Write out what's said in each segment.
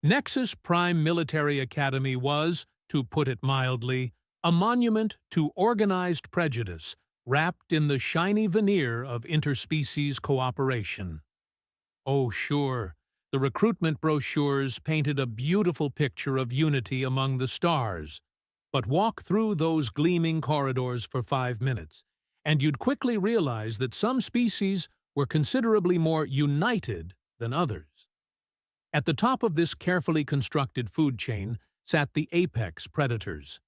Nexus Prime Military Academy was, to put it mildly, a monument to organized prejudice wrapped in the shiny veneer of interspecies cooperation. Oh, sure, the recruitment brochures painted a beautiful picture of unity among the stars. But walk through those gleaming corridors for 5 minutes, and you'd quickly realize that some species were considerably more united than others. At the top of this carefully constructed food chain sat the apex predators.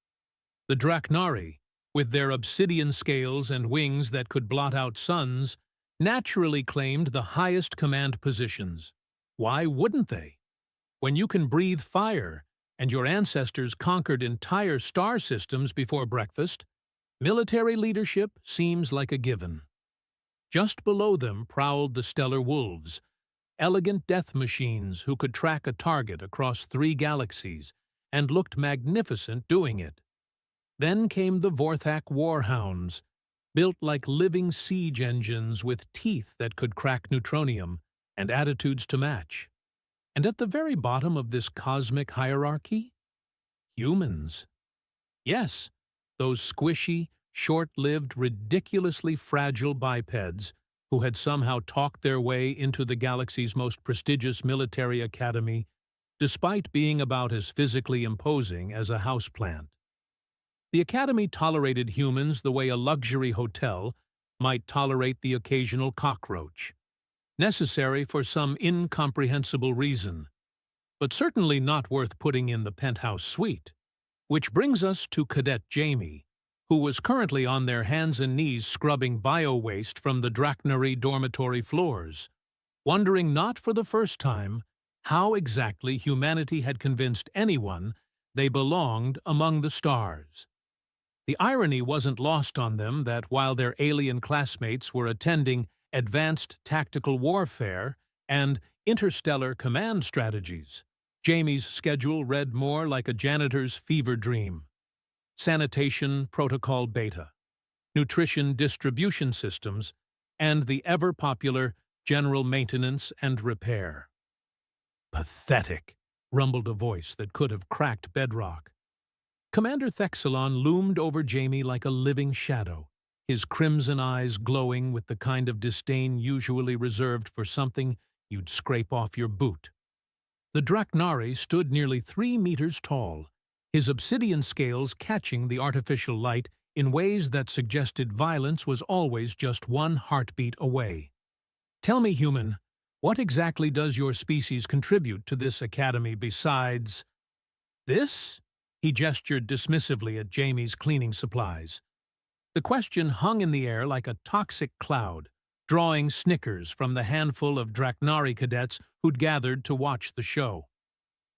The Drachnari, with their obsidian scales and wings that could blot out suns, naturally claimed the highest command positions. Why wouldn't they? When you can breathe fire, and your ancestors conquered entire star systems before breakfast, military leadership seems like a given. Just below them prowled the stellar wolves, elegant death machines who could track a target across 3 galaxies and looked magnificent doing it. Then came the Vorthak warhounds, built like living siege engines with teeth that could crack neutronium and attitudes to match. And at the very bottom of this cosmic hierarchy? Humans. Yes, those squishy, short-lived, ridiculously fragile bipeds who had somehow talked their way into the galaxy's most prestigious military academy, despite being about as physically imposing as a houseplant. The academy tolerated humans the way a luxury hotel might tolerate the occasional cockroach, necessary for some incomprehensible reason, but certainly not worth putting in the penthouse suite. Which brings us to Cadet Jaime, who was currently on their hands and knees scrubbing bio-waste from the Drachnari dormitory floors, wondering not for the first time how exactly humanity had convinced anyone they belonged among the stars. The irony wasn't lost on them that while their alien classmates were attending advanced tactical warfare and interstellar command strategies, Jaime's schedule read more like a janitor's fever dream. Sanitation protocol beta, nutrition distribution systems, and the ever-popular general maintenance and repair. Pathetic, rumbled a voice that could have cracked bedrock. Commander Thexelon loomed over Jaime like a living shadow, his crimson eyes glowing with the kind of disdain usually reserved for something you'd scrape off your boot. The Drachnari stood nearly 3 meters tall, his obsidian scales catching the artificial light in ways that suggested violence was always just one heartbeat away. Tell me, human, what exactly does your species contribute to this academy besides this? He gestured dismissively at Jaime's cleaning supplies. The question hung in the air like a toxic cloud, drawing snickers from the handful of Drachnari cadets who'd gathered to watch the show.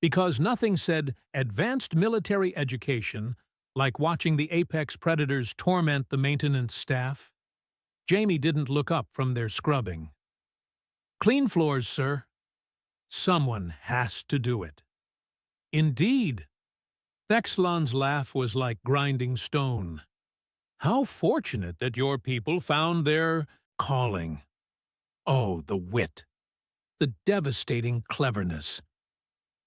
Because nothing said advanced military education like watching the apex predators torment the maintenance staff. Jaime didn't look up from their scrubbing. Clean floors, sir. Someone has to do it. Indeed. Thexelon's laugh was like grinding stone. How fortunate that your people found their calling. Oh, the wit. The devastating cleverness.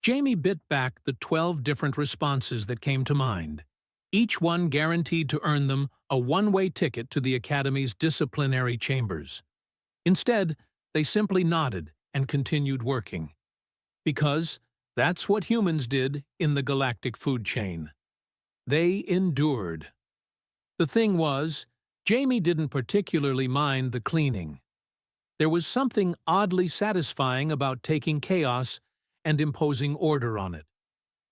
Jaime bit back the 12 different responses that came to mind, each one guaranteed to earn them a one-way ticket to the Academy's disciplinary chambers. Instead, they simply nodded and continued working. Because that's what humans did in the galactic food chain. They endured. The thing was, Jaime didn't particularly mind the cleaning. There was something oddly satisfying about taking chaos and imposing order on it,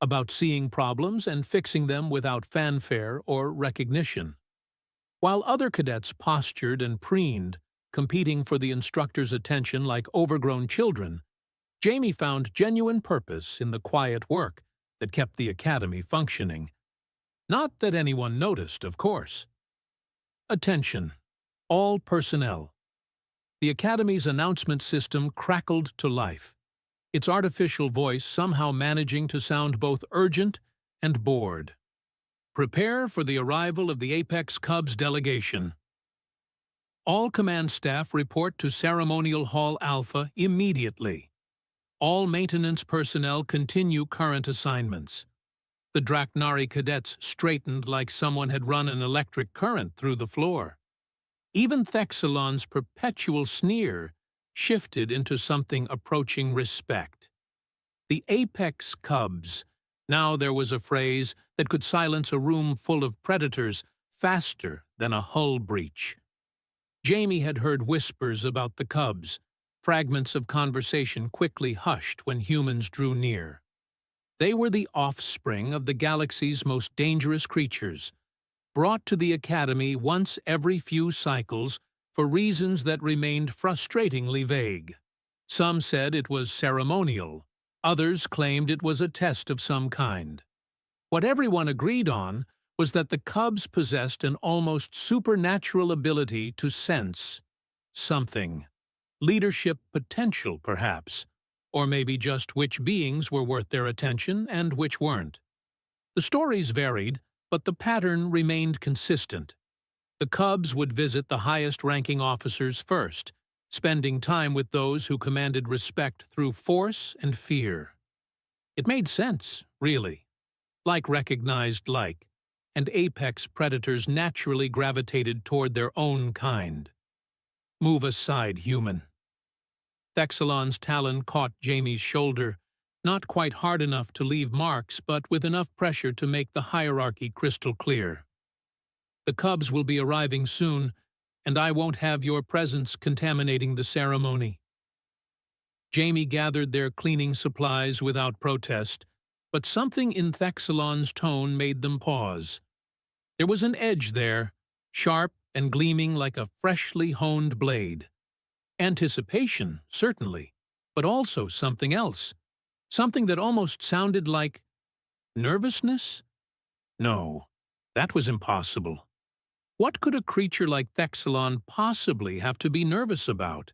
about seeing problems and fixing them without fanfare or recognition. While other cadets postured and preened, competing for the instructor's attention like overgrown children, Jaime found genuine purpose in the quiet work that kept the academy functioning. Not that anyone noticed, of course. Attention. All personnel. The academy's announcement system crackled to life, its artificial voice somehow managing to sound both urgent and bored. Prepare for the arrival of the Apex Cubs delegation. All command staff report to Ceremonial Hall Alpha immediately. All maintenance personnel continue current assignments. The Draknari cadets straightened like someone had run an electric current through the floor. Even Thexalon's perpetual sneer shifted into something approaching respect. The apex cubs. Now there was a phrase that could silence a room full of predators faster than a hull breach. Jaime had heard whispers about the cubs, fragments of conversation quickly hushed when humans drew near. They were the offspring of the galaxy's most dangerous creatures, brought to the Academy once every few cycles for reasons that remained frustratingly vague. Some said it was ceremonial, others claimed it was a test of some kind. What everyone agreed on was that the cubs possessed an almost supernatural ability to sense something. Leadership potential, perhaps, or maybe just which beings were worth their attention and which weren't. The stories varied, but the pattern remained consistent. The cubs would visit the highest-ranking officers first, spending time with those who commanded respect through force and fear. It made sense, really. Like recognized like, and apex predators naturally gravitated toward their own kind. Move aside, human. Thexalon's talon caught Jaime's shoulder, not quite hard enough to leave marks, but with enough pressure to make the hierarchy crystal clear. The cubs will be arriving soon, and I won't have your presence contaminating the ceremony. Jaime gathered their cleaning supplies without protest, but something in Thexalon's tone made them pause. There was an edge there, sharp and gleaming like a freshly honed blade. Anticipation, certainly, but also something else. Something that almost sounded like nervousness? No, that was impossible. What could a creature like Thexalon possibly have to be nervous about?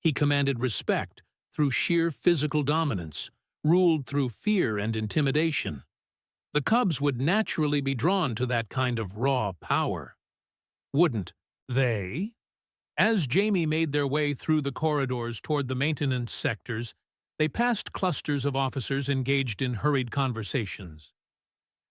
He commanded respect through sheer physical dominance, ruled through fear and intimidation. The cubs would naturally be drawn to that kind of raw power. Wouldn't they? As Jaime made their way through the corridors toward the maintenance sectors, they passed clusters of officers engaged in hurried conversations.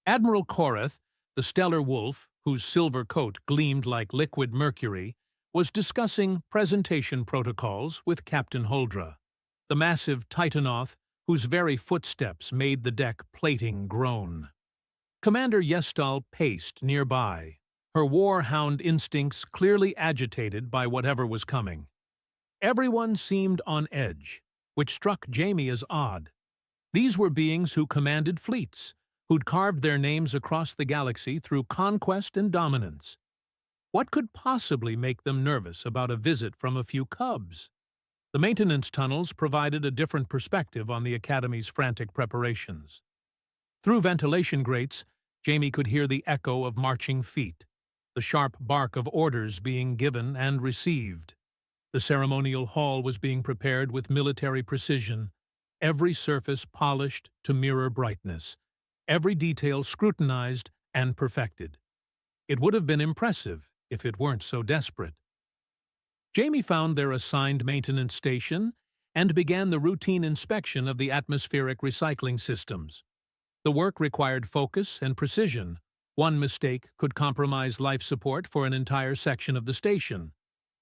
Admiral Korath, the stellar wolf, whose silver coat gleamed like liquid mercury, was discussing presentation protocols with Captain Huldra, the massive Titanoth whose very footsteps made the deck plating groan. Commander Yestal paced nearby, her war-hound instincts clearly agitated by whatever was coming. Everyone seemed on edge, which struck Jaime as odd. These were beings who commanded fleets, who'd carved their names across the galaxy through conquest and dominance. What could possibly make them nervous about a visit from a few cubs? The maintenance tunnels provided a different perspective on the Academy's frantic preparations. Through ventilation grates, Jaime could hear the echo of marching feet, the sharp bark of orders being given and received. The ceremonial hall was being prepared with military precision, every surface polished to mirror brightness, every detail scrutinized and perfected. It would have been impressive if it weren't so desperate. Jaime found their assigned maintenance station and began the routine inspection of the atmospheric recycling systems. The work required focus and precision. One mistake could compromise life support for an entire section of the station.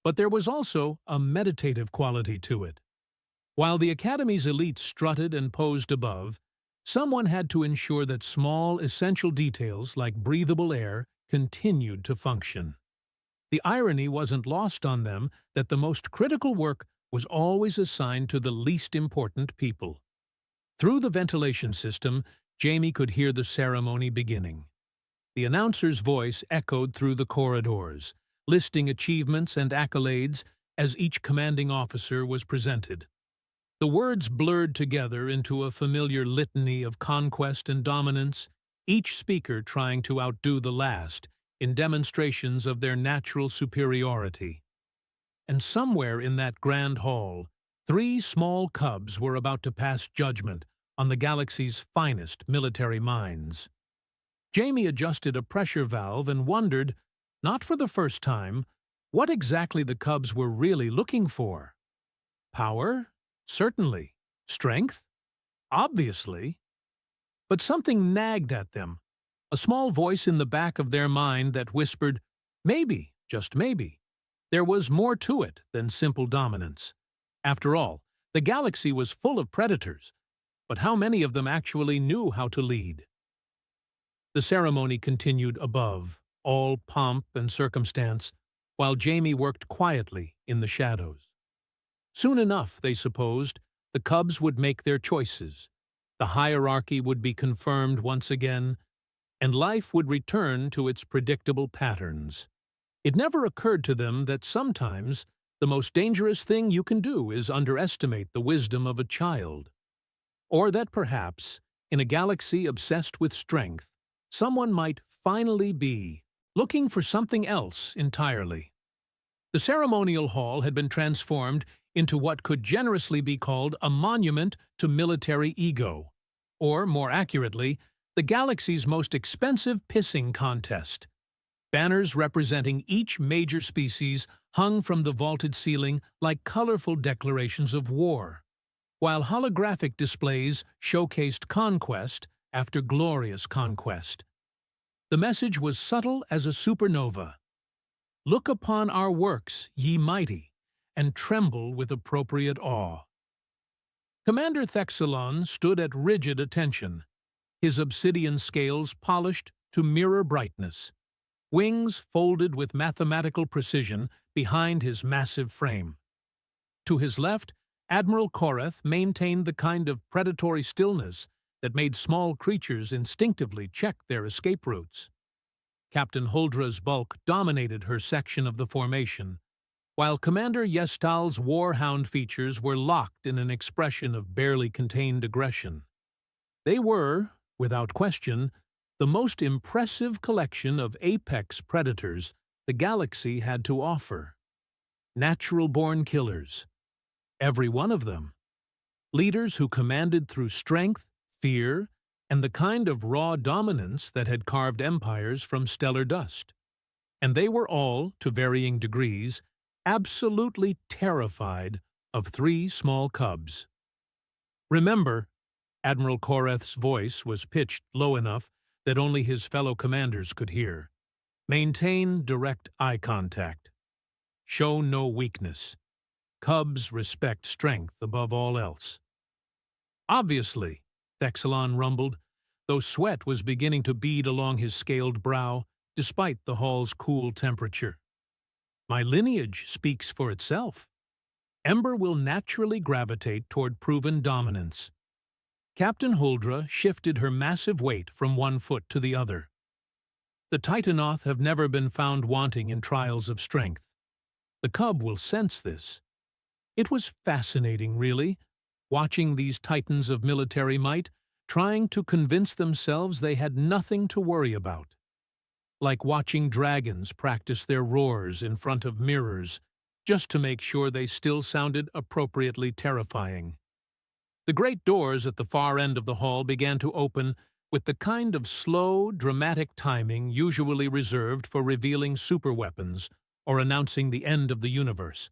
But there was also a meditative quality to it. While the Academy's elites strutted and posed above, someone had to ensure that small, essential details like breathable air continued to function. The irony wasn't lost on them that the most critical work was always assigned to the least important people. Through the ventilation system, Jaime could hear the ceremony beginning. The announcer's voice echoed through the corridors, listing achievements and accolades as each commanding officer was presented. The words blurred together into a familiar litany of conquest and dominance, each speaker trying to outdo the last in demonstrations of their natural superiority. And somewhere in that grand hall, 3 small cubs were about to pass judgment on the galaxy's finest military minds. Jaime adjusted a pressure valve and wondered, not for the first time, what exactly the cubs were really looking for. Power? Certainly. Strength? Obviously. But something nagged at them, a small voice in the back of their mind that whispered, maybe, just maybe, there was more to it than simple dominance. After all, the galaxy was full of predators, but how many of them actually knew how to lead? The ceremony continued above, all pomp and circumstance, while Jaime worked quietly in the shadows. Soon enough, they supposed, the cubs would make their choices, the hierarchy would be confirmed once again, and life would return to its predictable patterns. It never occurred to them that sometimes the most dangerous thing you can do is underestimate the wisdom of a child. Or that perhaps, in a galaxy obsessed with strength, someone might finally be looking for something else entirely. The ceremonial hall had been transformed into what could generously be called a monument to military ego, or, more accurately, the galaxy's most expensive pissing contest. Banners representing each major species hung from the vaulted ceiling like colorful declarations of war, while holographic displays showcased conquest after glorious conquest. The message was subtle as a supernova. Look upon our works, ye mighty, and tremble with appropriate awe. Commander Thexelon stood at rigid attention, his obsidian scales polished to mirror brightness, wings folded with mathematical precision behind his massive frame. To his left, Admiral Koreth maintained the kind of predatory stillness that made small creatures instinctively check their escape routes. Captain Huldra's bulk dominated her section of the formation, while Commander Yestal's warhound features were locked in an expression of barely contained aggression. They were, without question, the most impressive collection of apex predators the galaxy had to offer. Natural-born killers, every one of them. Leaders who commanded through strength, fear, and the kind of raw dominance that had carved empires from stellar dust. And they were all, to varying degrees, absolutely terrified of 3 small cubs. Remember, Admiral Koreth's voice was pitched low enough that only his fellow commanders could hear. Maintain direct eye contact. Show no weakness. Cubs respect strength above all else. Obviously, Thexelon rumbled, though sweat was beginning to bead along his scaled brow, despite the hall's cool temperature. My lineage speaks for itself. Ember will naturally gravitate toward proven dominance. Captain Huldra shifted her massive weight from one foot to the other. The Titanoth have never been found wanting in trials of strength. The cub will sense this. It was fascinating, really, watching these titans of military might trying to convince themselves they had nothing to worry about. Like watching dragons practice their roars in front of mirrors, just to make sure they still sounded appropriately terrifying. The great doors at the far end of the hall began to open with the kind of slow, dramatic timing usually reserved for revealing superweapons or announcing the end of the universe.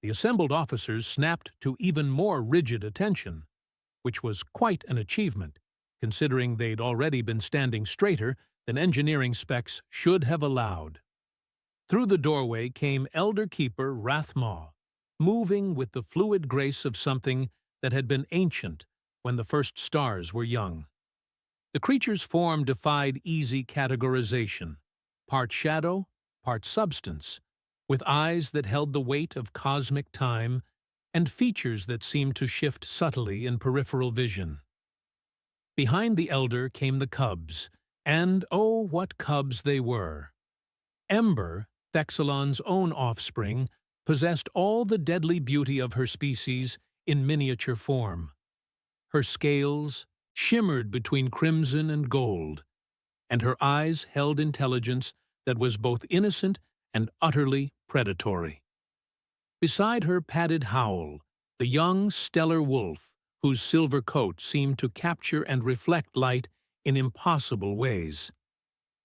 The assembled officers snapped to even more rigid attention, which was quite an achievement, considering they'd already been standing straighter than engineering specs should have allowed. Through the doorway came Elder Keeper Rathmaw, moving with the fluid grace of something that had been ancient when the first stars were young. The creature's form defied easy categorization, part shadow, part substance, with eyes that held the weight of cosmic time and features that seemed to shift subtly in peripheral vision. Behind the elder came the cubs, and oh, what cubs they were! Ember, Thexelon's own offspring, possessed all the deadly beauty of her species in miniature form. Her scales shimmered between crimson and gold, and her eyes held intelligence that was both innocent and utterly predatory. Beside her padded Howl, the young stellar wolf, whose silver coat seemed to capture and reflect light in impossible ways.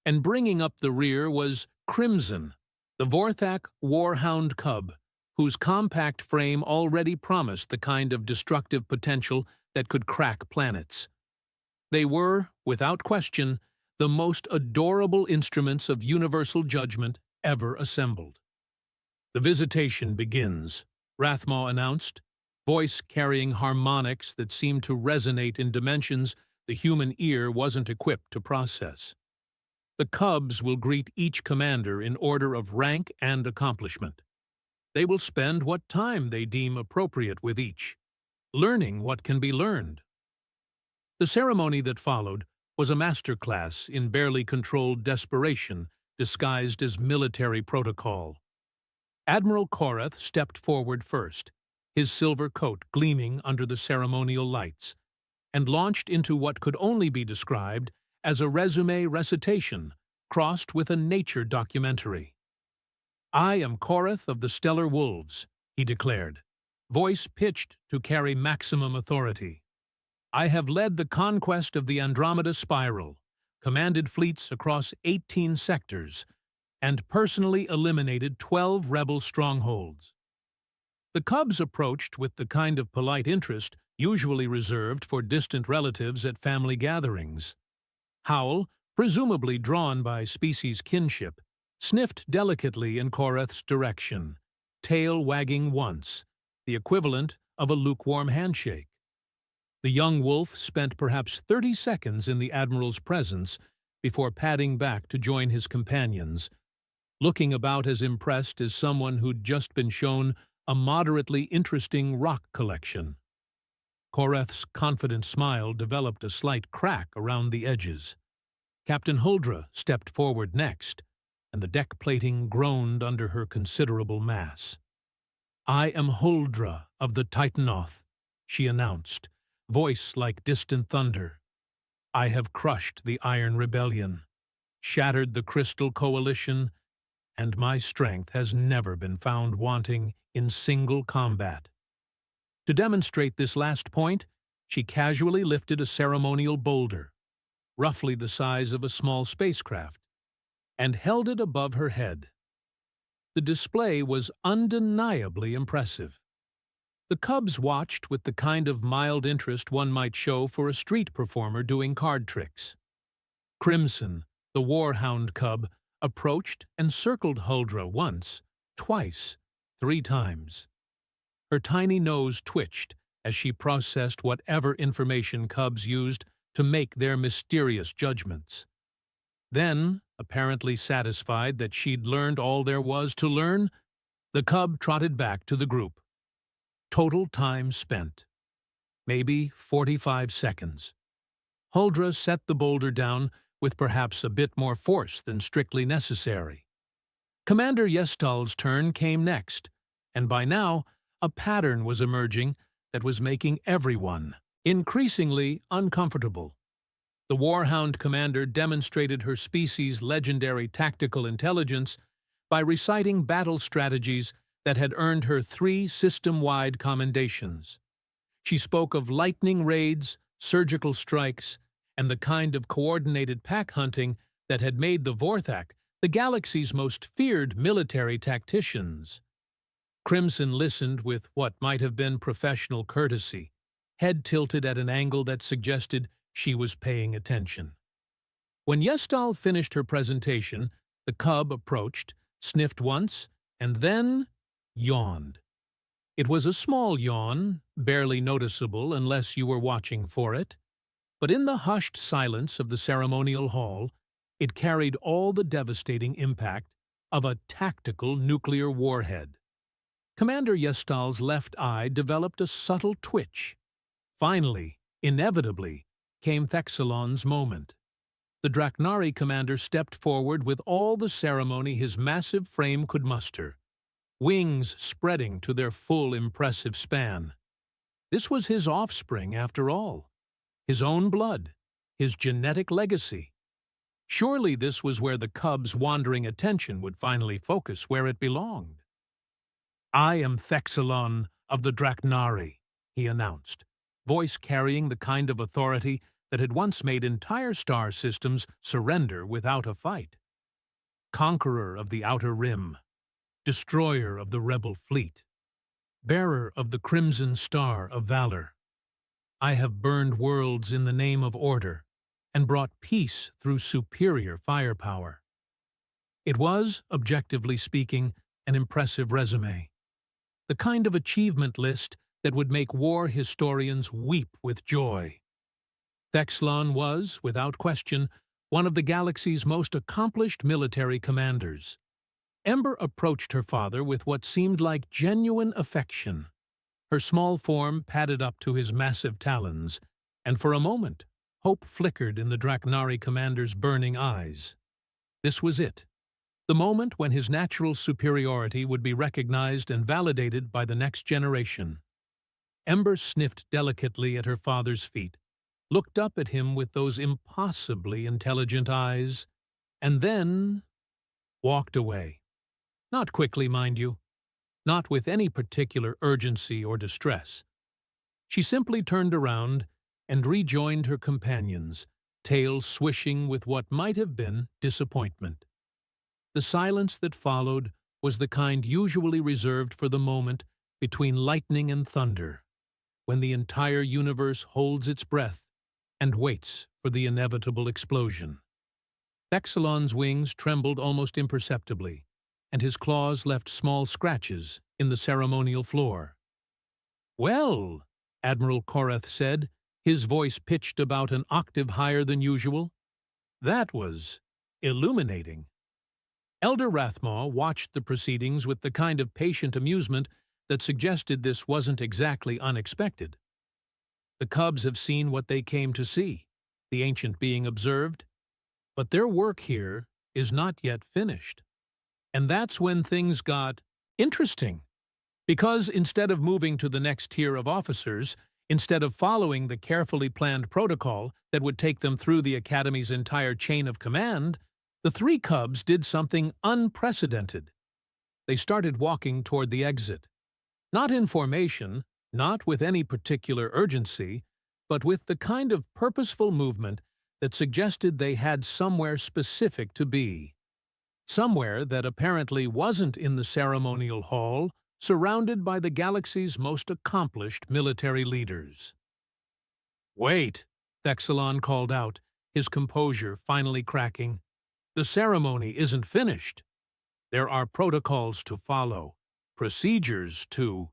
And bringing up the rear was Crimson, the Vorthak warhound cub, whose compact frame already promised the kind of destructive potential that could crack planets. They were, without question, the most adorable instruments of universal judgment ever assembled. "The visitation begins," Rathmaw announced, voice carrying harmonics that seemed to resonate in dimensions the human ear wasn't equipped to process. "The Cubs will greet each commander in order of rank and accomplishment. They will spend what time they deem appropriate with each, learning what can be learned." The ceremony that followed was a masterclass in barely controlled desperation disguised as military protocol. Admiral Korath stepped forward first, his silver coat gleaming under the ceremonial lights, and launched into what could only be described as a resume recitation crossed with a nature documentary. "I am Korath of the Stellar Wolves," he declared, voice pitched to carry maximum authority. "I have led the conquest of the Andromeda Spiral, commanded fleets across 18 sectors, and personally eliminated 12 rebel strongholds." The Cubs approached with the kind of polite interest usually reserved for distant relatives at family gatherings. Howl, presumably drawn by species kinship, sniffed delicately in Korath's direction, tail wagging once, the equivalent of a lukewarm handshake. The young wolf spent perhaps 30 seconds in the Admiral's presence before padding back to join his companions, looking about as impressed as someone who'd just been shown a moderately interesting rock collection. Korath's confident smile developed a slight crack around the edges. Captain Huldra stepped forward next, and the deck plating groaned under her considerable mass. "I am Huldra of the Titanoth," she announced, voice like distant thunder. "I have crushed the Iron Rebellion, shattered the Crystal Coalition, and my strength has never been found wanting in single combat." To demonstrate this last point, she casually lifted a ceremonial boulder, roughly the size of a small spacecraft, and held it above her head. The display was undeniably impressive. The Cubs watched with the kind of mild interest one might show for a street performer doing card tricks. Crimson, the warhound cub, approached and circled Huldra once, twice, 3 times. Her tiny nose twitched as she processed whatever information Cubs used to make their mysterious judgments. Then, apparently satisfied that she'd learned all there was to learn, the cub trotted back to the group. Total time spent. Maybe 45 seconds. Huldra set the boulder down with perhaps a bit more force than strictly necessary. Commander Yestal's turn came next, and by now, a pattern was emerging that was making everyone increasingly uncomfortable. The Warhound commander demonstrated her species' legendary tactical intelligence by reciting battle strategies that had earned her 3 system-wide commendations. She spoke of lightning raids, surgical strikes, and the kind of coordinated pack hunting that had made the Vorthak the galaxy's most feared military tacticians. Crimson listened with what might have been professional courtesy, head tilted at an angle that suggested she was paying attention. When Yestal finished her presentation, the cub approached, sniffed once, and then yawned. It was a small yawn, barely noticeable unless you were watching for it, but in the hushed silence of the ceremonial hall, it carried all the devastating impact of a tactical nuclear warhead. Commander Yestal's left eye developed a subtle twitch. Finally, inevitably, came Thexalon's moment. The Draknari commander stepped forward with all the ceremony his massive frame could muster, wings spreading to their full impressive span. This was his offspring, after all. His own blood, his genetic legacy. Surely this was where the cub's wandering attention would finally focus where it belonged. "I am Thexalon of the Draknari," he announced, voice carrying the kind of authority that had once made entire star systems surrender without a fight. "Conqueror of the Outer Rim. destroyer of the rebel fleet, bearer of the crimson star of valor. I have burned worlds in the name of order and brought peace through superior firepower. It was, objectively speaking, an impressive resume, the kind of achievement list that would make war historians weep with joy. Thexlon was, without question, one of the galaxy's most accomplished military commanders. Ember approached her father with what seemed like genuine affection. Her small form padded up to his massive talons, and for a moment, hope flickered in the Draknari commander's burning eyes. This was it, the moment when his natural superiority would be recognized and validated by the next generation. Ember sniffed delicately at her father's feet, looked up at him with those impossibly intelligent eyes, and then walked away. Not quickly, mind you, not with any particular urgency or distress. She simply turned around and rejoined her companions, tail swishing with what might have been disappointment. The silence that followed was the kind usually reserved for the moment between lightning and thunder, when the entire universe holds its breath and waits for the inevitable explosion. Thexlon's wings trembled almost imperceptibly, and his claws left small scratches in the ceremonial floor. "Well," Admiral Korath said, his voice pitched about an octave higher than usual, "that was illuminating." Elder Rathmaw watched the proceedings with the kind of patient amusement that suggested this wasn't exactly unexpected. "The Cubs have seen what they came to see," the ancient being observed, "but their work here is not yet finished." And that's when things got interesting. Because instead of moving to the next tier of officers, instead of following the carefully planned protocol that would take them through the Academy's entire chain of command, the three Cubs did something unprecedented. They started walking toward the exit. Not in formation, not with any particular urgency, but with the kind of purposeful movement that suggested they had somewhere specific to be. Somewhere that apparently wasn't in the ceremonial hall, surrounded by the galaxy's most accomplished military leaders. "Wait," Thexlon called out, his composure finally cracking. "The ceremony isn't finished. There are protocols to follow, procedures to—"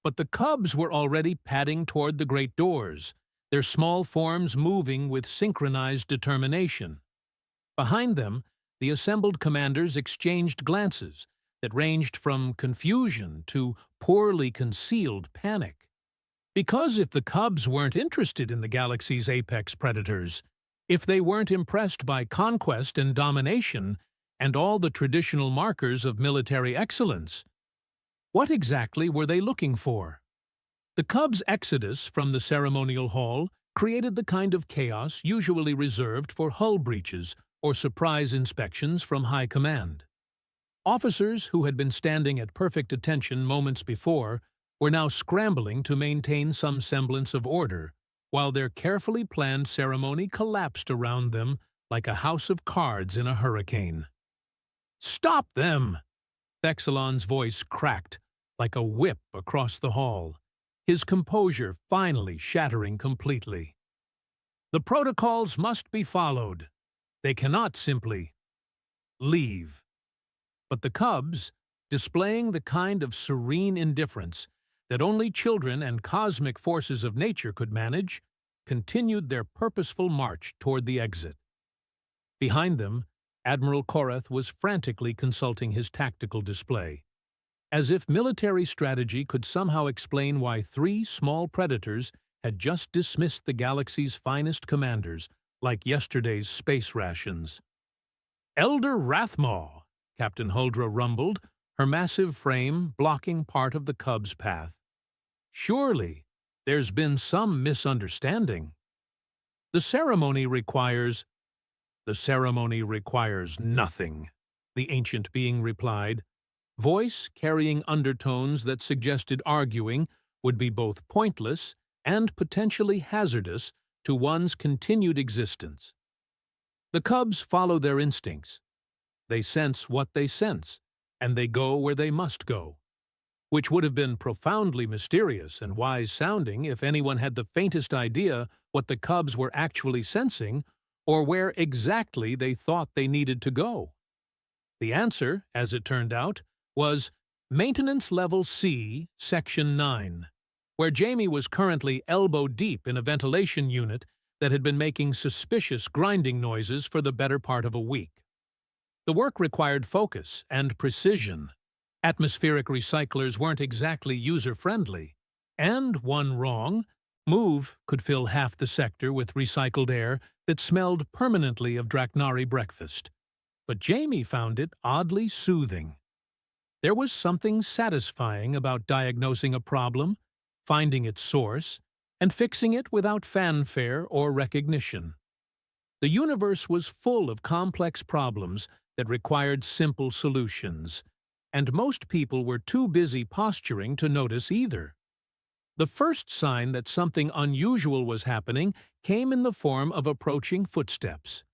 But the Cubs were already padding toward the great doors, their small forms moving with synchronized determination. Behind them, the assembled commanders exchanged glances that ranged from confusion to poorly concealed panic. Because if the Cubs weren't interested in the galaxy's apex predators, if they weren't impressed by conquest and domination and all the traditional markers of military excellence, what exactly were they looking for? The Cubs' exodus from the ceremonial hall created the kind of chaos usually reserved for hull breaches or surprise inspections from high command. Officers who had been standing at perfect attention moments before were now scrambling to maintain some semblance of order, while their carefully planned ceremony collapsed around them like a house of cards in a hurricane. "Stop them!" Thexlon's voice cracked like a whip across the hall, his composure finally shattering completely. "The protocols must be followed. They cannot simply leave." But the Cubs, displaying the kind of serene indifference that only children and cosmic forces of nature could manage, continued their purposeful march toward the exit. Behind them, Admiral Korath was frantically consulting his tactical display, as if military strategy could somehow explain why three small predators had just dismissed the galaxy's finest commanders like yesterday's space rations. "Elder Rathmaw," Captain Huldra rumbled, her massive frame blocking part of the Cub's path. "Surely there's been some misunderstanding. The ceremony requires—" "The ceremony requires nothing," the ancient being replied, voice carrying undertones that suggested arguing would be both pointless and potentially hazardous to one's continued existence. The Cubs follow their instincts. They sense what they sense, and they go where they must go, which would have been profoundly mysterious and wise-sounding if anyone had the faintest idea what the cubs were actually sensing or where exactly they thought they needed to go. The answer, as it turned out, was Maintenance Level C, Section 9, where Jaime was currently elbow-deep in a ventilation unit that had been making suspicious grinding noises for the better part of a week. The work required focus and precision. Atmospheric recyclers weren't exactly user-friendly, and one wrong move could fill half the sector with recycled air that smelled permanently of Draknari breakfast. But Jaime found it oddly soothing. There was something satisfying about diagnosing a problem, finding its source, and fixing it without fanfare or recognition. The universe was full of complex problems that required simple solutions, and most people were too busy posturing to notice either. The first sign that something unusual was happening came in the form of approaching footsteps.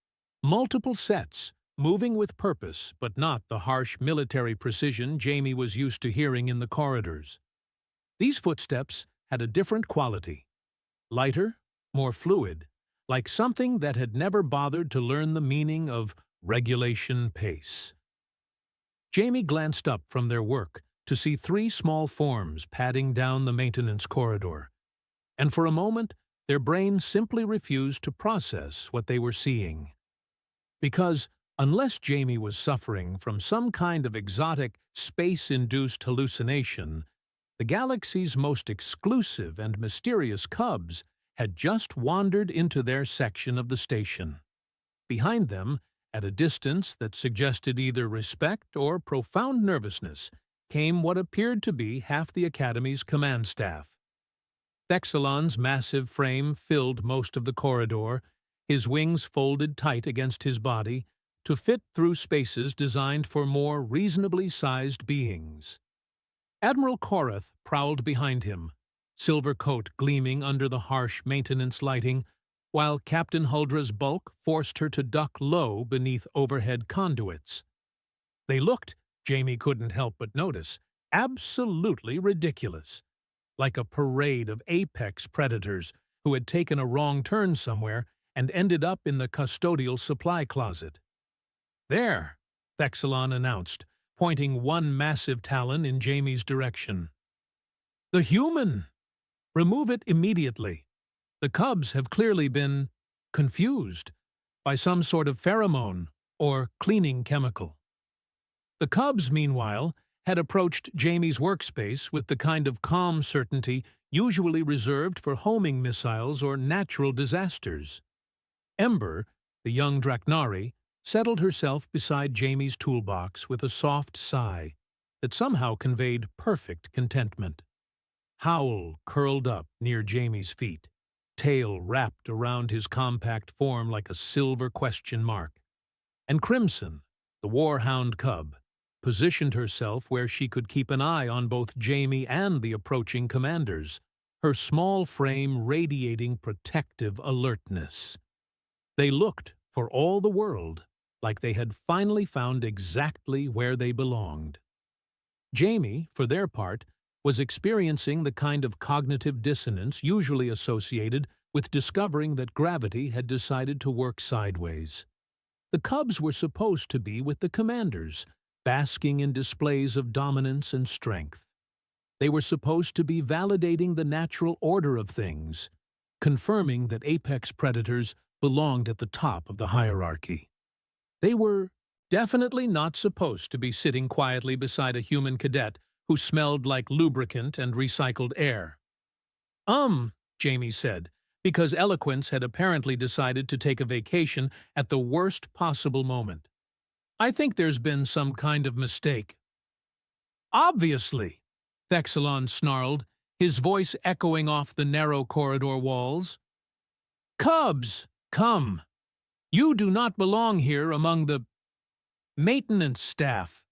Multiple sets, moving with purpose but not the harsh military precision Jaime was used to hearing in the corridors. These footsteps had a different quality. Lighter, more fluid, like something that had never bothered to learn the meaning of regulation pace. Jaime glanced up from their work to see 3 small forms padding down the maintenance corridor, and for a moment their brain simply refused to process what they were seeing. Because, unless Jaime was suffering from some kind of exotic, space-induced hallucination, the galaxy's most exclusive and mysterious cubs had just wandered into their section of the station. Behind them, at a distance that suggested either respect or profound nervousness, came what appeared to be half the Academy's command staff. Thexelon's massive frame filled most of the corridor, his wings folded tight against his body to fit through spaces designed for more reasonably sized beings. Admiral Korath prowled behind him, silver coat gleaming under the harsh maintenance lighting, while Captain Huldra's bulk forced her to duck low beneath overhead conduits. They looked, Jaime couldn't help but notice, absolutely ridiculous, like a parade of apex predators who had taken a wrong turn somewhere and ended up in the custodial supply closet. "There," Thexelon announced, pointing one massive talon in Jaime's direction. "The human! Remove it immediately. The cubs have clearly been confused by some sort of pheromone or cleaning chemical." The cubs, meanwhile, had approached Jaime's workspace with the kind of calm certainty usually reserved for homing missiles or natural disasters. Ember, the young Draknari, settled herself beside Jaime's toolbox with a soft sigh that somehow conveyed perfect contentment. Howl curled up near Jaime's feet, tail wrapped around his compact form like a silver question mark. And Crimson, the warhound cub, positioned herself where she could keep an eye on both Jaime and the approaching commanders, her small frame radiating protective alertness. They looked, for all the world, like they had finally found exactly where they belonged. Jaime, for their part, was experiencing the kind of cognitive dissonance usually associated with discovering that gravity had decided to work sideways. The cubs were supposed to be with the commanders, basking in displays of dominance and strength. They were supposed to be validating the natural order of things, confirming that apex predators belonged at the top of the hierarchy. They were definitely not supposed to be sitting quietly beside a human cadet who smelled like lubricant and recycled air. Jaime said, because Eloquence had apparently decided to take a vacation at the worst possible moment. "I think there's been some kind of mistake." "Obviously," Thexelon snarled, his voice echoing off the narrow corridor walls. "Cubs, come. You do not belong here among the maintenance staff."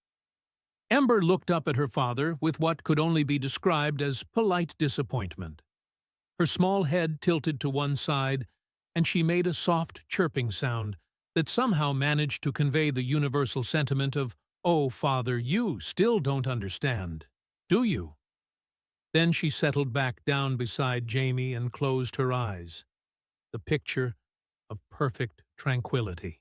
Ember looked up at her father with what could only be described as polite disappointment. Her small head tilted to one side, and she made a soft chirping sound that somehow managed to convey the universal sentiment of Oh, Father, you still don't understand, do you? Then she settled back down beside Jaime and closed her eyes, the picture of perfect tranquility.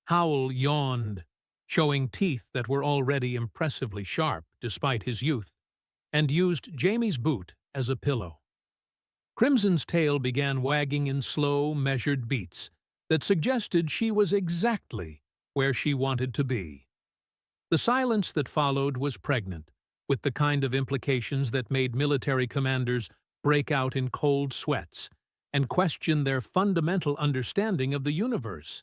Howell yawned, showing teeth that were already impressively sharp despite his youth, and used Jamie's boot as a pillow. Crimson's tail began wagging in slow, measured beats that suggested she was exactly where she wanted to be. The silence that followed was pregnant, with the kind of implications that made military commanders break out in cold sweats and question their fundamental understanding of the universe.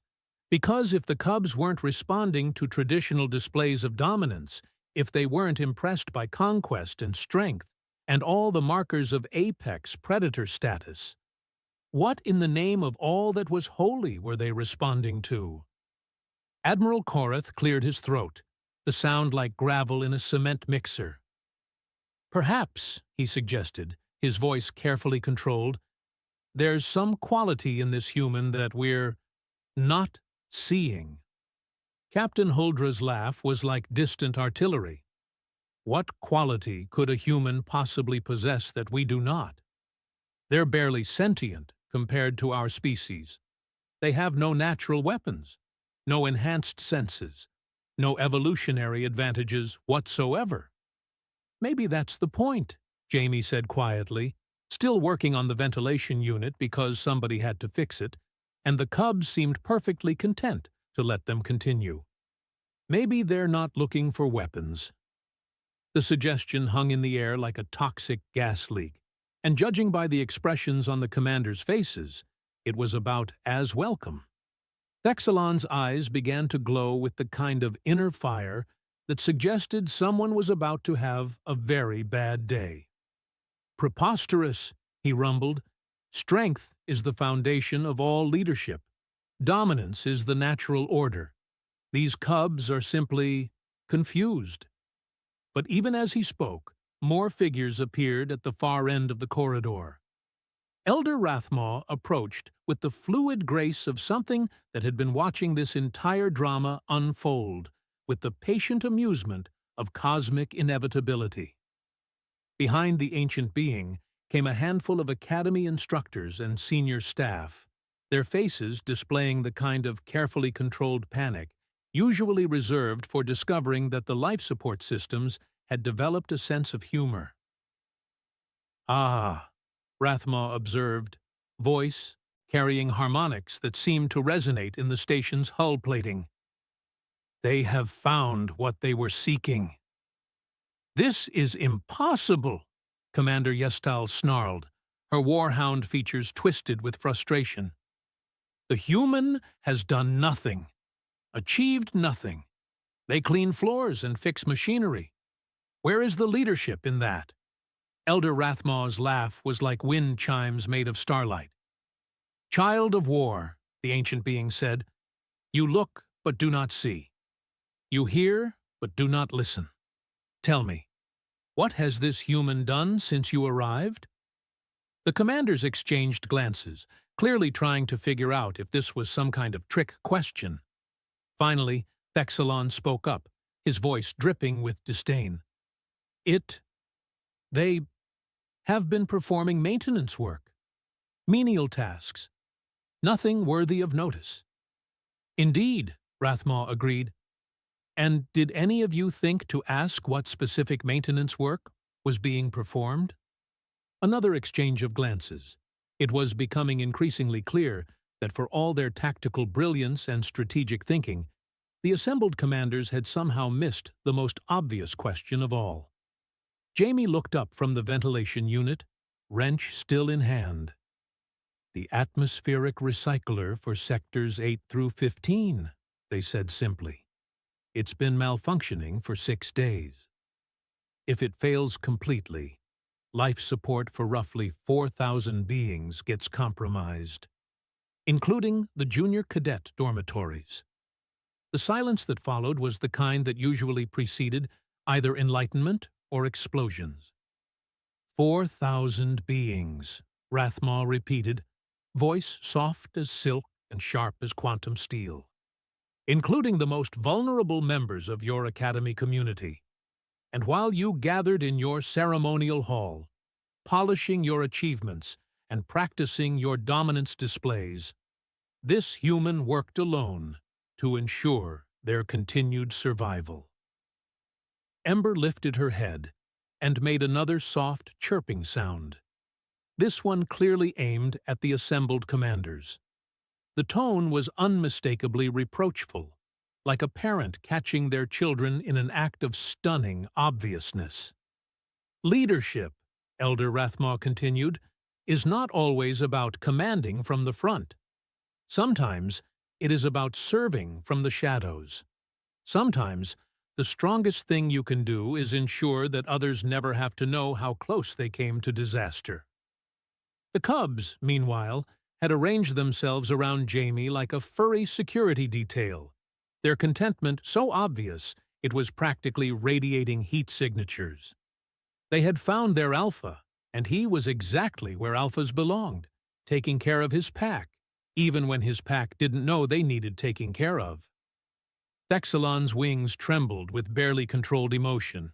Because if the cubs weren't responding to traditional displays of dominance, if they weren't impressed by conquest and strength, and all the markers of apex predator status, what in the name of all that was holy were they responding to? Admiral Korath cleared his throat, the sound like gravel in a cement mixer. Perhaps, he suggested, his voice carefully controlled, there's some quality in this human that we're not seeing. Captain Huldra's laugh was like distant artillery. What quality could a human possibly possess that we do not? They're barely sentient compared to our species. They have no natural weapons, no enhanced senses, no evolutionary advantages whatsoever. Maybe that's the point, Jaime said quietly, still working on the ventilation unit because somebody had to fix it, and the cubs seemed perfectly content to let them continue. Maybe they're not looking for weapons. The suggestion hung in the air like a toxic gas leak, and judging by the expressions on the commanders' faces, it was about as welcome. Thexalon's eyes began to glow with the kind of inner fire that suggested someone was about to have a very bad day. Preposterous, he rumbled. Strength is the foundation of all leadership. Dominance is the natural order. These cubs are simply confused. But even as he spoke, more figures appeared at the far end of the corridor. Elder Rathmaw approached with the fluid grace of something that had been watching this entire drama unfold, with the patient amusement of cosmic inevitability. Behind the ancient being came a handful of academy instructors and senior staff, their faces displaying the kind of carefully controlled panic usually reserved for discovering that the life support systems had developed a sense of humor. "Ah," Rathmaw observed, voice carrying harmonics that seemed to resonate in the station's hull plating. "They have found what they were seeking." "This is impossible," Commander Yestal snarled, her warhound features twisted with frustration. "The human has done nothing, achieved nothing. They clean floors and fix machinery. Where is the leadership in that?" Elder Rathmaw's laugh was like wind chimes made of starlight. "Child of war," the ancient being said, "you look but do not see. You hear but do not listen. Tell me, what has this human done since you arrived?" The commanders exchanged glances, clearly trying to figure out if this was some kind of trick question. Finally, Thexalon spoke up, his voice dripping with disdain. They have been performing maintenance work, menial tasks, nothing worthy of notice." "Indeed," Rathmaw agreed. "And did any of you think to ask what specific maintenance work was being performed?" Another exchange of glances. It was becoming increasingly clear that for all their tactical brilliance and strategic thinking, the assembled commanders had somehow missed the most obvious question of all. Jaime looked up from the ventilation unit, wrench still in hand. "The atmospheric recycler for sectors 8 through 15, they said simply. "It's been malfunctioning for 6 days. If it fails completely, life support for roughly 4,000 beings gets compromised, including the junior cadet dormitories." The silence that followed was the kind that usually preceded either enlightenment or explosions. 4,000 beings, Rathmaw repeated, voice soft as silk and sharp as quantum steel. including the most vulnerable members of your academy community. And while you gathered in your ceremonial hall, polishing your achievements and practicing your dominance displays, this human worked alone to ensure their continued survival. Ember lifted her head and made another soft chirping sound, this one clearly aimed at the assembled commanders. The tone was unmistakably reproachful, like a parent catching their children in an act of stunning obviousness. Leadership, Elder Rathma continued, is not always about commanding from the front. Sometimes it is about serving from the shadows. Sometimes the strongest thing you can do is ensure that others never have to know how close they came to disaster. The cubs, meanwhile, had arranged themselves around Jaime like a furry security detail, their contentment so obvious it was practically radiating heat signatures. They had found their alpha, and he was exactly where alphas belonged, taking care of his pack, even when his pack didn't know they needed taking care of. Thexalon's wings trembled with barely controlled emotion.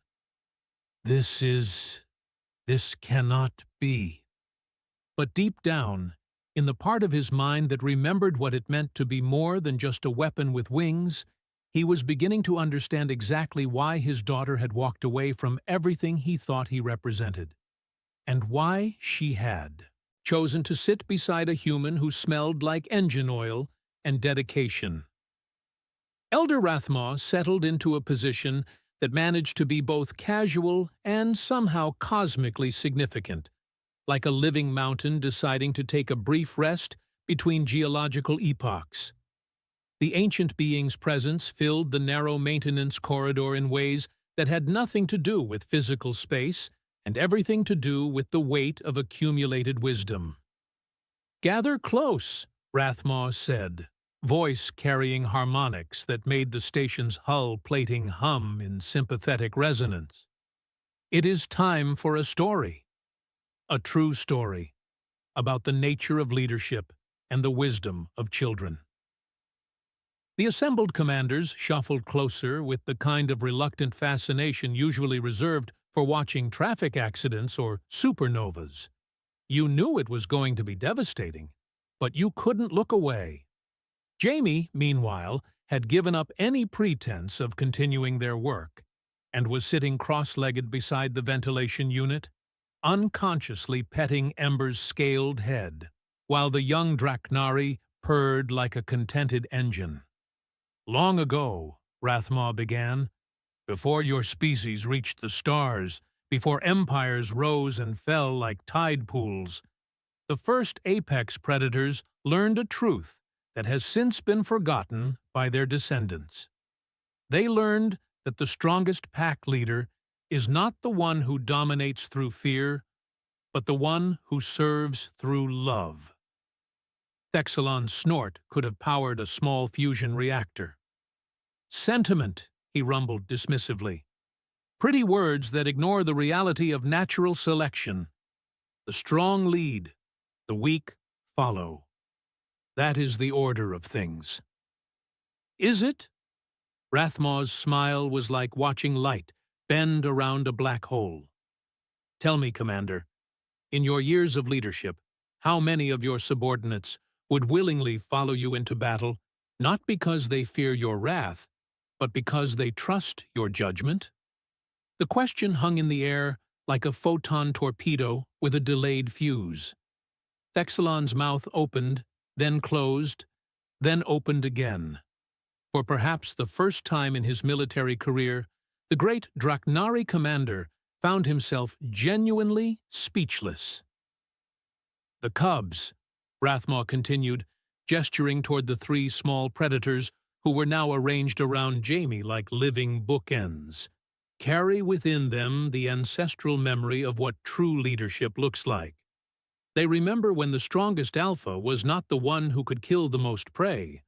This cannot be. But deep down, in the part of his mind that remembered what it meant to be more than just a weapon with wings, he was beginning to understand exactly why his daughter had walked away from everything he thought he represented, and why she had chosen to sit beside a human who smelled like engine oil and dedication. Elder Rathma settled into a position that managed to be both casual and somehow cosmically significant, like a living mountain deciding to take a brief rest between geological epochs. The ancient being's presence filled the narrow maintenance corridor in ways that had nothing to do with physical space and everything to do with the weight of accumulated wisdom. "Gather close," Rathma said, voice carrying harmonics that made the station's hull plating hum in sympathetic resonance. "It is time for a story. A true story about the nature of leadership and the wisdom of children." The assembled commanders shuffled closer with the kind of reluctant fascination usually reserved for watching traffic accidents or supernovas. You knew it was going to be devastating, but you couldn't look away. Jaime, meanwhile, had given up any pretense of continuing their work and was sitting cross-legged beside the ventilation unit, unconsciously petting Ember's scaled head, while the young Draknari purred like a contented engine. "Long ago," Rathma began, "before your species reached the stars, before empires rose and fell like tide pools, the first apex predators learned a truth that has since been forgotten by their descendants. They learned that the strongest pack leader is not the one who dominates through fear, but the one who serves through love." Thexalon's snort could have powered a small fusion reactor. "Sentiment," he rumbled dismissively. "Pretty words that ignore the reality of natural selection. The strong lead, the weak follow. That is the order of things." "Is it?" Rathma's smile was like watching light bend around a black hole. "Tell me, Commander, in your years of leadership, how many of your subordinates would willingly follow you into battle, not because they fear your wrath, but because they trust your judgment?" The question hung in the air like a photon torpedo with a delayed fuse. Thexalon's mouth opened, then closed, then opened again. For perhaps the first time in his military career, the great Draknari commander found himself genuinely speechless. "The cubs," Rathma continued, gesturing toward the three small predators who were now arranged around Jaime like living bookends, "carry within them the ancestral memory of what true leadership looks like. They remember when the strongest alpha was not the one who could kill the most prey,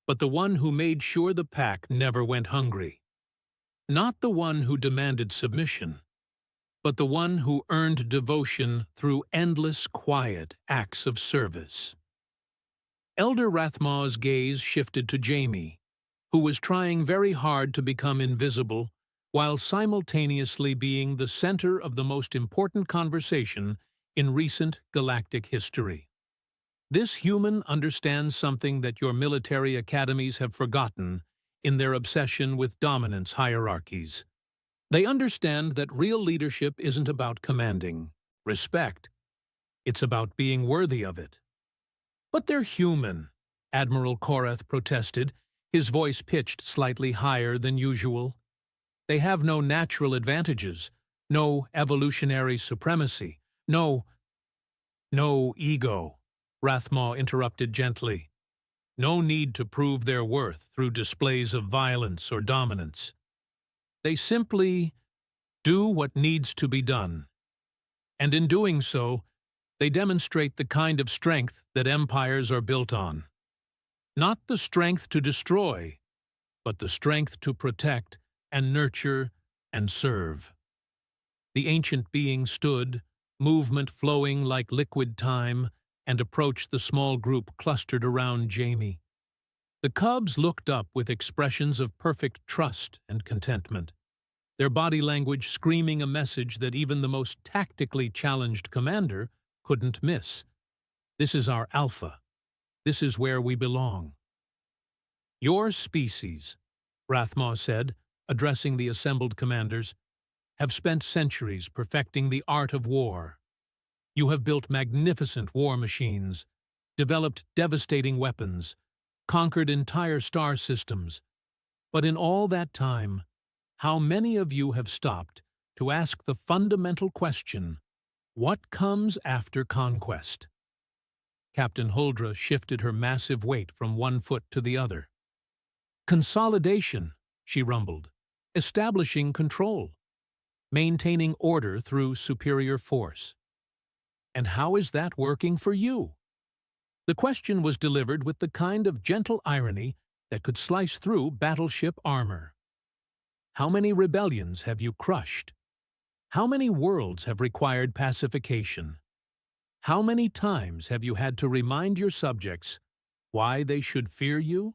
but the one who made sure the pack never went hungry. Not the one who demanded submission, but the one who earned devotion through endless, quiet acts of service." Elder Rathma's gaze shifted to Jaime, who was trying very hard to become invisible while simultaneously being the center of the most important conversation in recent galactic history. This human understands something that your military academies have forgotten in their obsession with dominance hierarchies. They understand that real leadership isn't about commanding respect. It's about being worthy of it. But they're human, Admiral Korath protested, his voice pitched slightly higher than usual. They have no natural advantages, no evolutionary supremacy, no ego, Rathmaw interrupted gently. No need to prove their worth through displays of violence or dominance. They simply do what needs to be done. And in doing so, they demonstrate the kind of strength that empires are built on. Not the strength to destroy, but the strength to protect and nurture and serve. The ancient being stood, movement flowing like liquid time, and approached the small group clustered around Jaime. The cubs looked up with expressions of perfect trust and contentment, their body language screaming a message that even the most tactically challenged commander couldn't miss. This is our alpha. This is where we belong. Your species, Rathmaw said, addressing the assembled commanders, have spent centuries perfecting the art of war. You have built magnificent war machines, developed devastating weapons, conquered entire star systems. But in all that time, how many of you have stopped to ask the fundamental question, what comes after conquest? Captain Huldra shifted her massive weight from one foot to the other. Consolidation, she rumbled, establishing control, maintaining order through superior force. And how is that working for you? The question was delivered with the kind of gentle irony that could slice through battleship armor. How many rebellions have you crushed? How many worlds have required pacification? How many times have you had to remind your subjects why they should fear you?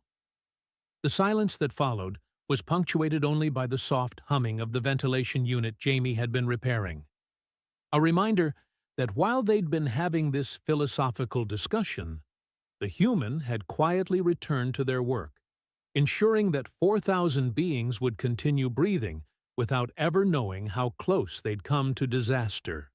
The silence that followed was punctuated only by the soft humming of the ventilation unit Jaime had been repairing. A reminder that while they'd been having this philosophical discussion, the human had quietly returned to their work, ensuring that 4,000 beings would continue breathing without ever knowing how close they'd come to disaster.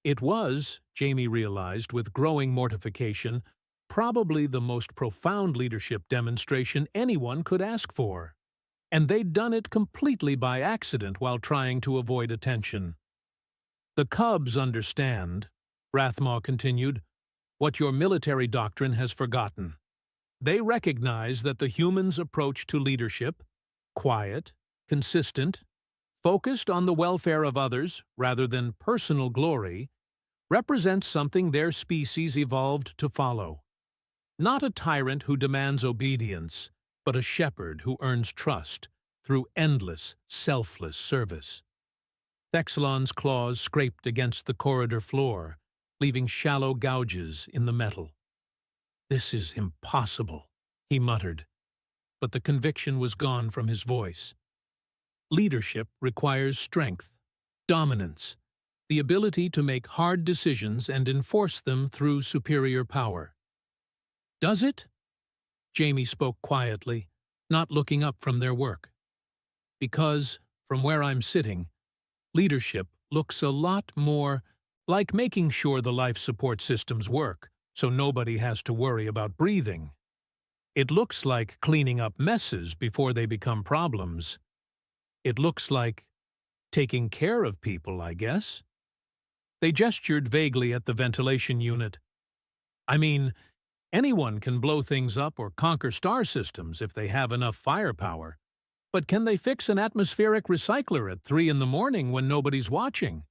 It was, Jaime realized with growing mortification, probably the most profound leadership demonstration anyone could ask for. And they'd done it completely by accident while trying to avoid attention. The cubs understand, Rathmaw continued, what your military doctrine has forgotten. They recognize that the human's approach to leadership, quiet, consistent, focused on the welfare of others rather than personal glory, represents something their species evolved to follow. Not a tyrant who demands obedience, but a shepherd who earns trust through endless, selfless service. Thexelon's claws scraped against the corridor floor, leaving shallow gouges in the metal. "This is impossible," he muttered, but the conviction was gone from his voice. Leadership requires strength, dominance, the ability to make hard decisions and enforce them through superior power. Does it? Jaime spoke quietly, not looking up from their work. Because, from where I'm sitting, leadership looks a lot more like making sure the life support systems work, so nobody has to worry about breathing. It looks like cleaning up messes before they become problems. It looks like taking care of people, I guess. They gestured vaguely at the ventilation unit. I mean, anyone can blow things up or conquer star systems if they have enough firepower. But can they fix an atmospheric recycler at 3 in the morning when nobody's watching?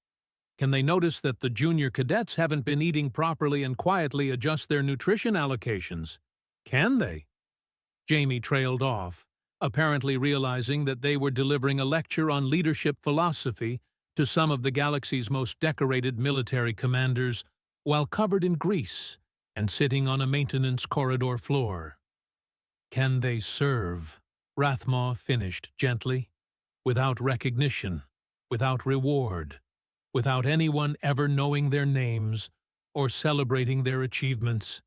Can they notice that the junior cadets haven't been eating properly and quietly adjust their nutrition allocations? Can they? Jaime trailed off, apparently realizing that they were delivering a lecture on leadership philosophy to some of the galaxy's most decorated military commanders while covered in grease and sitting on a maintenance corridor floor. Can they serve? Rathma finished gently, without recognition, without reward, without anyone ever knowing their names or celebrating their achievements.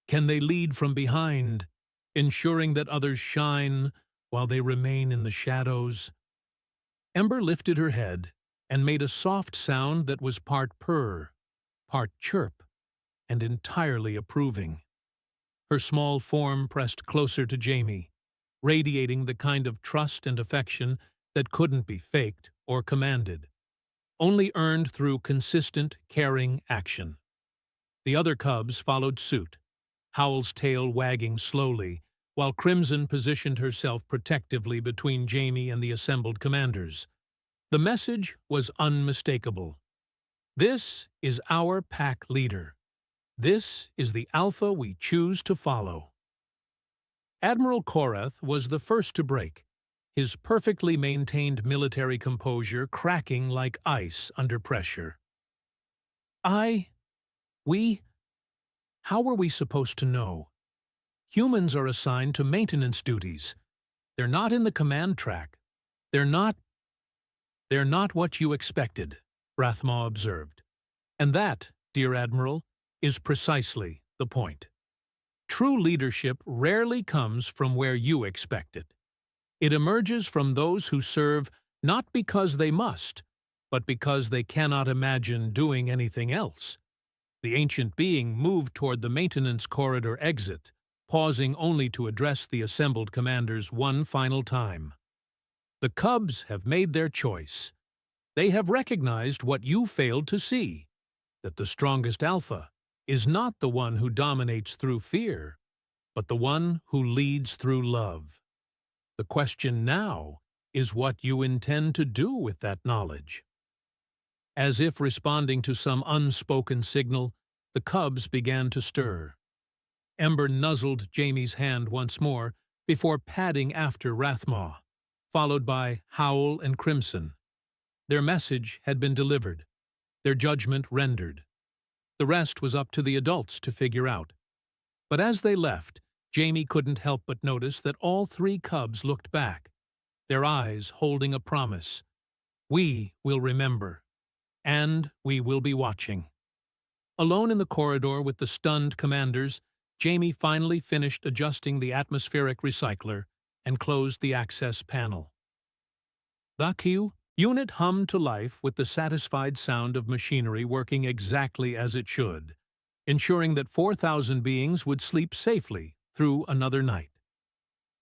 Can they lead from behind, ensuring that others shine while they remain in the shadows? Ember lifted her head and made a soft sound that was part purr, part chirp, and entirely approving. Her small form pressed closer to Jaime, radiating the kind of trust and affection that couldn't be faked or commanded, only earned through consistent, caring action. The other cubs followed suit, Howl's tail wagging slowly, while Crimson positioned herself protectively between Jaime and the assembled commanders. The message was unmistakable. This is our pack leader. This is the alpha we choose to follow. Admiral Korath was the first to break, his perfectly maintained military composure cracking like ice under pressure. How were we supposed to know? Humans are assigned to maintenance duties. They're not in the command track. They're not what you expected, Rathma observed. And that, dear Admiral, is precisely the point. True leadership rarely comes from where you expect it. It emerges from those who serve not because they must, but because they cannot imagine doing anything else. The ancient being moved toward the maintenance corridor exit, pausing only to address the assembled commanders one final time. The cubs have made their choice. They have recognized what you failed to see, that the strongest alpha is not the one who dominates through fear, but the one who leads through love. The question now is what you intend to do with that knowledge. As if responding to some unspoken signal, the cubs began to stir. Ember nuzzled Jaime's hand once more before padding after Rathma, followed by Howl and Crimson. Their message had been delivered, their judgment rendered. The rest was up to the adults to figure out. But as they left, Jaime couldn't help but notice that all three cubs looked back, their eyes holding a promise. We will remember, and we will be watching. Alone in the corridor with the stunned commanders, Jaime finally finished adjusting the atmospheric recycler and closed the access panel. The Q unit hummed to life with the satisfied sound of machinery working exactly as it should, ensuring that 4,000 beings would sleep safely through another night.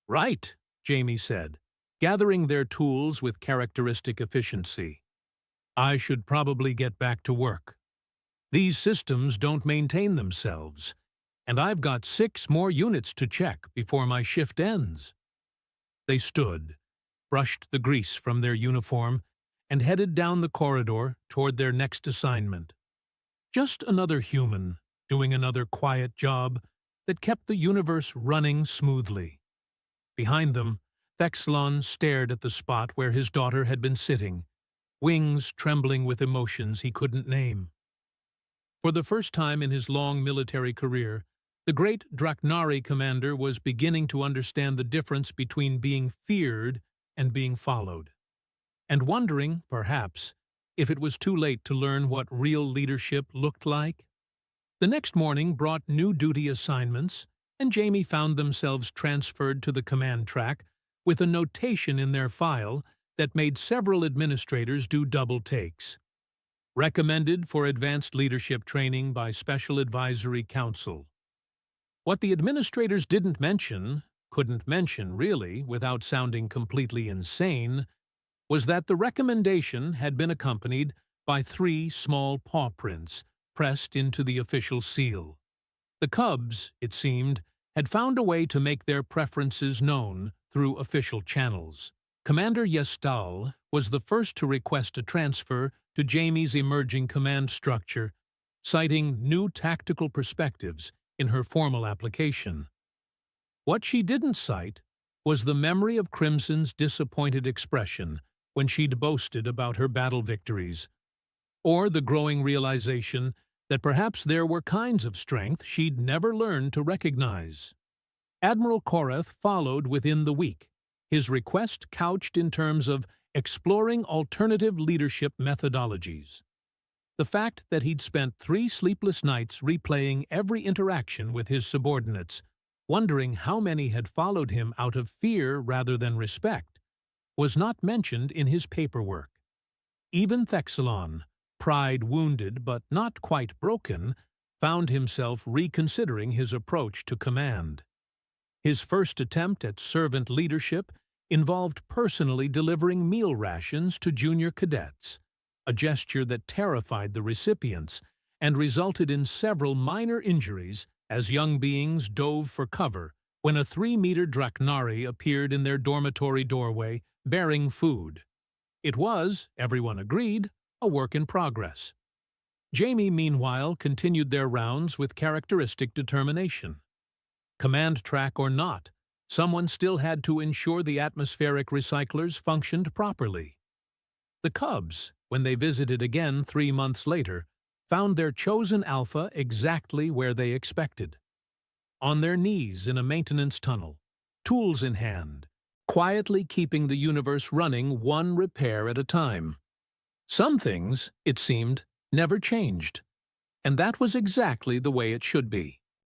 Right, Jaime said, gathering their tools with characteristic efficiency. I should probably get back to work. These systems don't maintain themselves, and I've got 6 more units to check before my shift ends. They stood, brushed the grease from their uniform, and headed down the corridor toward their next assignment. Just another human doing another quiet job that kept the universe running smoothly. Behind them, Thexlon stared at the spot where his daughter had been sitting, wings trembling with emotions he couldn't name. For the first time in his long military career, the great Draknari commander was beginning to understand the difference between being feared and being followed, and wondering, perhaps, if it was too late to learn what real leadership looked like. The next morning brought new duty assignments, and Jaime found themselves transferred to the command track with a notation in their file that made several administrators do double takes. Recommended for advanced leadership training by Special Advisory Council. What the administrators couldn't mention really, without sounding completely insane, was that the recommendation had been accompanied by 3 small paw prints pressed into the official seal. The cubs, it seemed, had found a way to make their preferences known through official channels. Commander Yestal was the first to request a transfer to Jaime's emerging command structure, citing new tactical perspectives in her formal application. What she didn't cite was the memory of Crimson's disappointed expression when she'd boasted about her battle victories, or the growing realization that perhaps there were kinds of strength she'd never learned to recognize. Admiral Korath followed within the week, his request couched in terms of exploring alternative leadership methodologies. The fact that he'd spent 3 sleepless nights replaying every interaction with his subordinates, wondering how many had followed him out of fear rather than respect, was not mentioned in his paperwork. Even Thexelon, pride wounded but not quite broken, found himself reconsidering his approach to command. His first attempt at servant leadership involved personally delivering meal rations to junior cadets, a gesture that terrified the recipients and resulted in several minor injuries as young beings dove for cover when a 3-meter Draknari appeared in their dormitory doorway bearing food. It was, everyone agreed, a work in progress. Jaime, meanwhile, continued their rounds with characteristic determination. Command track or not, someone still had to ensure the atmospheric recyclers functioned properly. The Cubs, when they visited again 3 months later, found their chosen alpha exactly where they expected. On their knees in a maintenance tunnel, tools in hand, quietly keeping the universe running one repair at a time. Some things, it seemed, never changed, and that was exactly the way it should be.